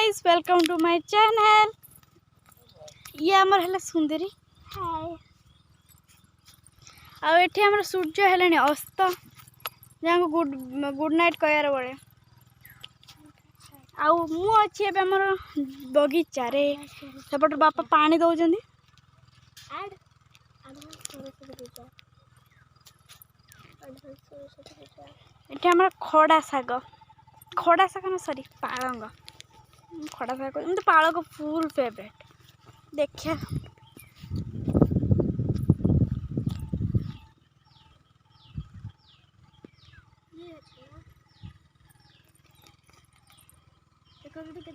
Guys welcome to my channel. ये आमर है सुंदरी हाय आठ आम सूर्य है अस्त जहाँ गुड गुड नाइट कहर बड़े आछी आम बगीचार सेपट बापा पानी दौरान ये आम खड़ा शाग ना सॉरी पालंग खड़ा शाग मतलब पालक फुल फेवरेट देखिए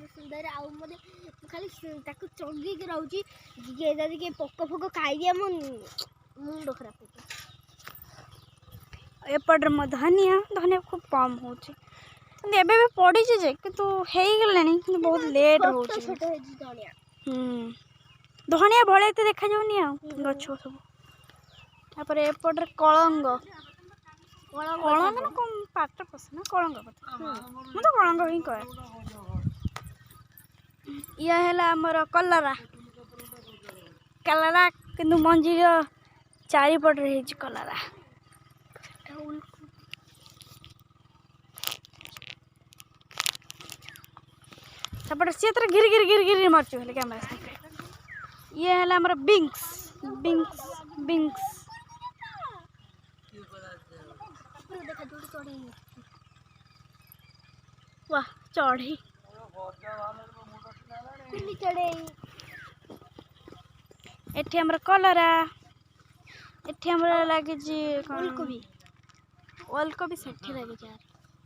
सुंदर खाली चंगी रोचे पक फक खाई मुंड खराब एपटे धनिया धनिया खूब कम हो पड़ी जे किंतु हो बहुत लेट हो धनिया भले देखा जाऊनी गछ सब तापर एपटे कलंग कलंग कम पाट पसंद कलंग मुझे कलंग ही कहे यह आमर कलरा कलरा किंतु मंजीर चारिपटे कलरा सेपटे सी घिरी घिरी घिरी घिरी मार्च कैमेरा ये है हमारा बिंक्स बिंक्स बिंक्स वाह चढ़ी एठी हमर कलरा एठी हमर लागे जी ओलकोबी ओलकोबी सेठी लागे यार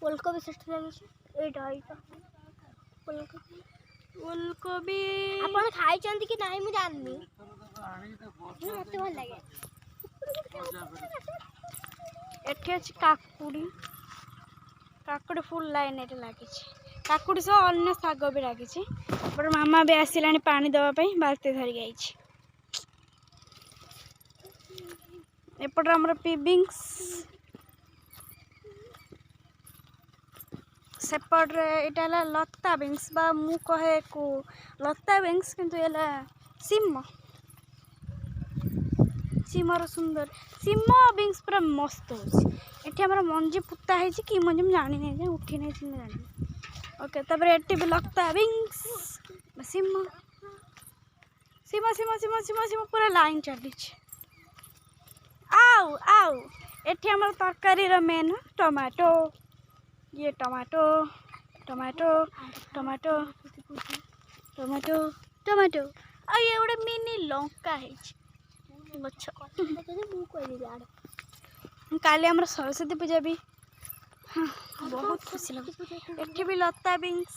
ओलकोबी सेठी लागे एटा एटा ओलकोबी ओलकोबी आपण खाइ चंदी कि नाही मु जाननी मते भल लागे एठी अछि काकुड़ी काकुड़ी फुल लाइन एटे लागे छी काकुड़ी सह अन्य साग भी लागे छी पर मामा भी आसिलानी पानी दवा पई बाल्टी धरि गई छी एपट हमर पिबिंग्स सेपटे यहाँ लता बिंग्स बा मु कहे को लता बिंग्स किंतु एला सिम सिमर सुंदर सिम बिंग्स पूरा मस्त हो मंजी पुता है कि मंजी जानी नहीं उठी नहीं जानी ओके तब एटी भी लता बिंग्स सिम सिम सिम सिम सिम सिम पूरा लाइन चली आउ आउ एटी हमर तरकारी मेन टमाटो ये tomato tomato tomato tomato tomato आ ये गोटे मिनी लंका है काली आम सरस्वती पूजा भी हाँ बहुत खुशी लगे एठी भी लता बिंग्स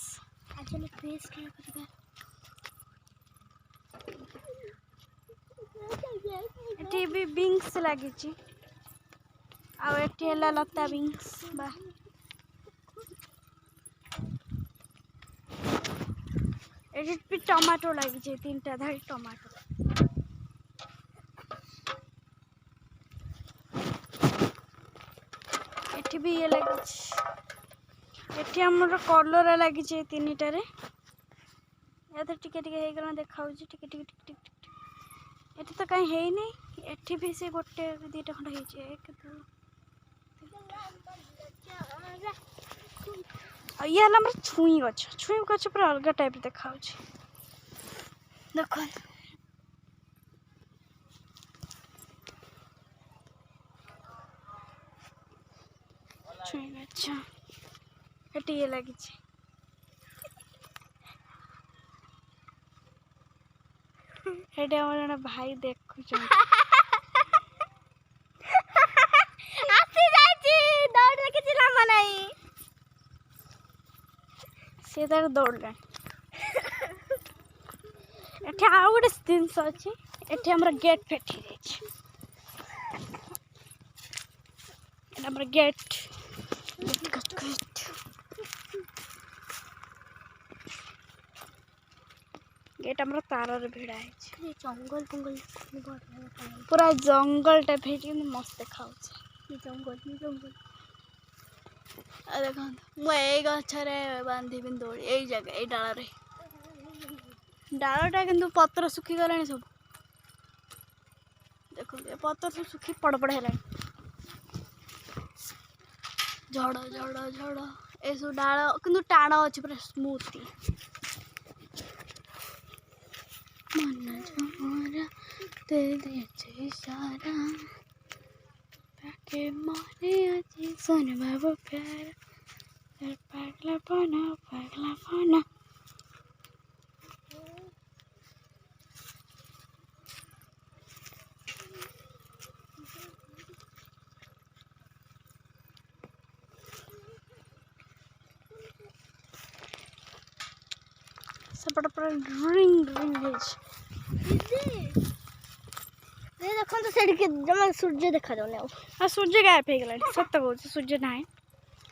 एठी भी बिंग्स लगी आठी लता बिंग्स बा ये भी टमाटो लगी तीन टा धारी टमाटो एठी भी ये लगी एठी हमर कलरा लगी तीन टारे या तो टिके टिके हे गला देखाउ छी टिके टिके टिके टिके एठी तो कहीं है नहीं एठी भी से गोटे दीटा खंड हे छी एक दो ये हमारे छुई गछ पूरा अलग टाइप देखा देख छुई गछ ये लगी जन भाई देखु सी दौड़ आउ गोटे जिनस अच्छी एटी आम गेट फेटी गेट गेट आम तार भिड़ा है जंगल फंगल पूरा जंगल टाइप मस्त देखा जंगल जंगल देखो मुझे गचरे बांधी दौड़ी यही जगह यही डाल डालटा किंतु पत्र सुखी गलानी सब देखो पत्र सब सुखी पड़पड़ है झड़ झड़ झड़ ए सब डाल किंतु टाण अच्छे पूरा स्मूथ मन झमरा ते दे सारा ताके मने अच्छे सोन बाबू प्यार पगला पना सेपटे पूरा रिंग देखो तो सेठ के जमा सूर्य देखा जाने आ सूर्य गायब हो गला सत कहूँ सूर्य ना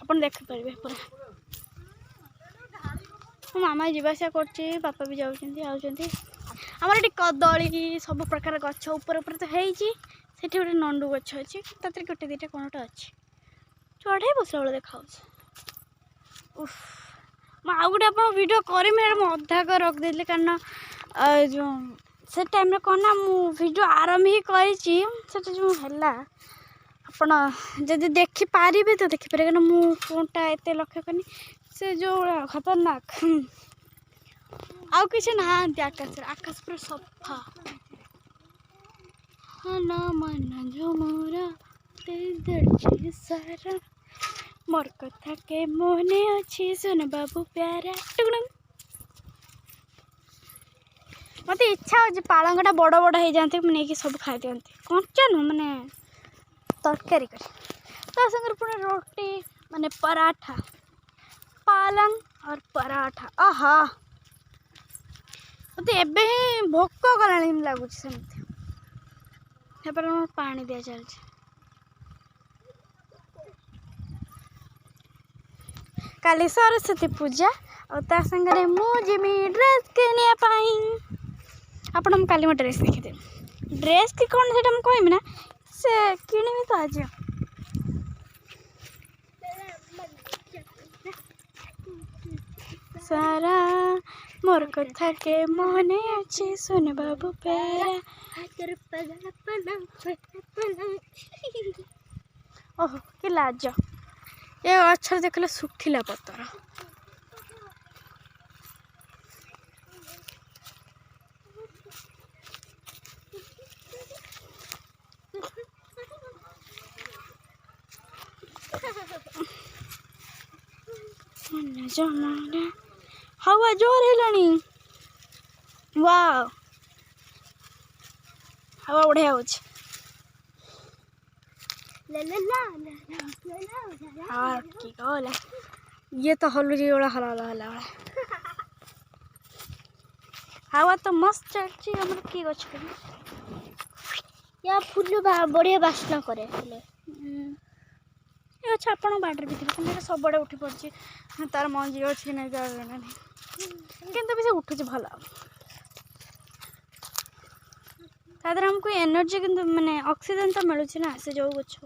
अपन देखिपारे पूरा मो मामा जावासा कर बापा भी जाऊँगी आमर ये कदली सब प्रकार गछ ऊपर तो होती गोटे नंडू गछ अच्छी ताते गोटे दुटा कौन गोटे अच्छी चढ़े बसला बेले देखा उफ आउ गोटे आप भिडियो करमी अधा कर रखिदे कारण जो से टाइम कौन ना भिडियो आरंभ ही कर जो है आपड़ देखिपारे तो देखिपारे कारण मुझे फोनटा एत लक्ष्य करनी से जो खतरनाक आउ कि ना आकाश पूरा सफा मन झमरा सारा मोर कथा के मने अच्छी सुन बाबू प्यारा टुकड़ंग मत इच्छा हो पालंगटा बड़ बड़ हो जाते नहीं सब खाई दिखती कंचा नु माने तरकारी कर संगे पुणे रोटी माने पराठा पालंग और पराठा आहा मत एबे ही भोक गला लगुच सेमती पानी दिया चलছে काली सरस्वती पूजा और संगे मुझे ड्रेस किनिया आपण काली मैं ड्रेस देखी ड्रेस कि कौन से कहमी ना से किणी तो आज सारा मोर कथा के मने अच्छे सुन बाबू प्यारा ओहो कि लाज ये गचर देखले सुखिला पतर जमाना हवा जोर है वाह हवा बढ़िया हो ये तो हलुरी वाला हला हला हवा तो मस्त चलती हमर की गछ या फूल बढ़िया बास्ना करे ये अच्छा आपण बाटर भी थे सब उठी पड़ी तार मंजी अच्छी नहीं किंतु भी से उठुच भल तादर हमको एनर्जी किंतु माने ऑक्सीजन तो मिलूँ ना से जो गछ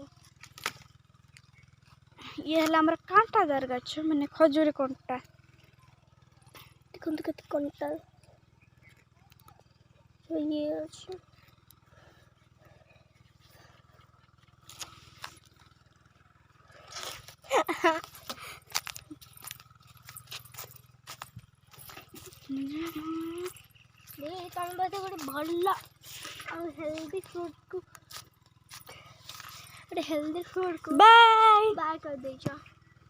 ये है आमर कांटादार गछ माने खजूरी कंटा देखो तो कत कंटा ये अच्छा तुम बोलते गोटे भल और हेल्दी फ्रूट को बाय बाय कर देछ।